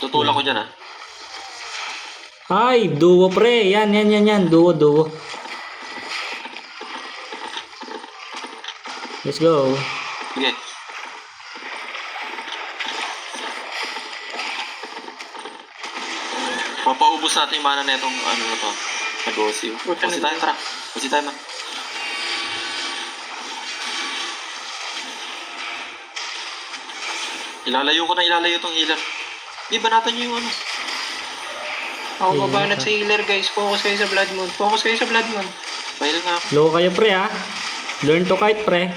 Tutulak ko dyan ah. Ay, duo pre. Yan. Duo. Let's go. Sige. Papaubos natin yung mana na itong ano na to. Negosyo. Kasi tayo, tara. Kasi tayo man. Ilalayo itong healer. Di ba natin yung ano? Ako babanat sa healer guys. Focus kayo sa Blood Moon. Fail nga ako. Low kayo pre ha. Learn to kite pre.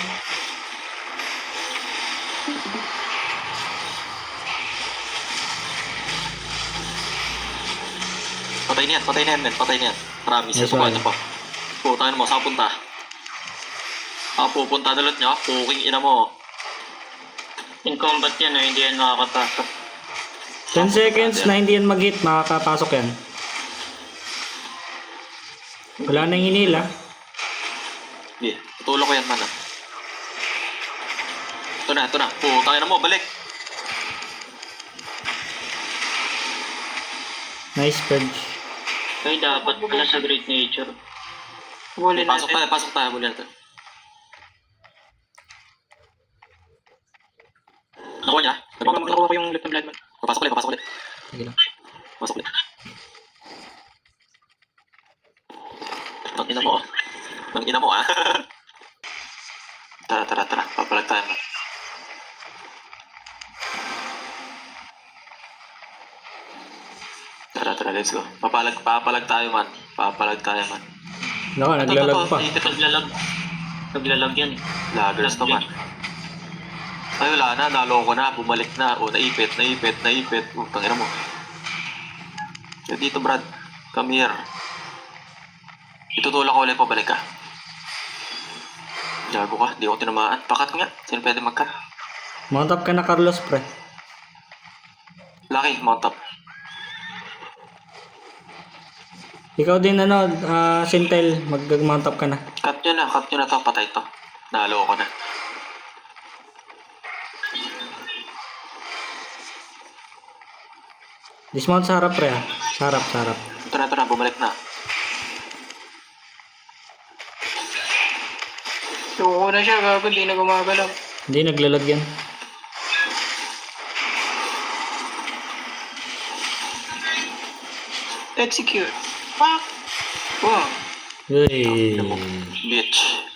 Patay na yan. Promise, Yes, ito pa, why? ito pa. Putangin mo, saan punta? Pupunta dalot nyo, puking ina mo. In combat yan, hindi yan makakapasok. 10 seconds na hindi yan mag-hit. Makakapasok yan. Wala nang hinil ha. Sige, tutulong ko yan man ah. Ito na. Putangin na mo, balik. Nice purge. Kaya dapat pala sa Great Nature. Huli Pasok natin. tayo, huli natin. Nakuha niya? Nakuha ko yung Lift ng Blood Moon. Papasok ulit. Sige lang. Pasok ulit. Ang ina mo ah. Tara. Papalag tayo man. Tara, let's go. Papalag tayo man. Naka, naglalag pa. Naglalag yan eh. Lagers naman. Ay wala na, naloko na, bumalik na. O, naipit. Tangina mo. Dito Brad, come here. Itutulak ko ulit, pabalik ka. Gago ka, di ako tinamaan. Pakat nga, sino pwede mag-cut? Mount up ka na Carlos pre. Lucky, mount up. Ikaw din Sintel, mag-mount up ka na. Cut nyo na to, patay to. Naloko na. Dismount sa harap pre ha. Sa harap. Ito na, bumalik na. Suko na siya, gago. Hindi na gumagalaw. Hindi, naglalag yan. Execute. Fuck. Wow. Uy. Bitch.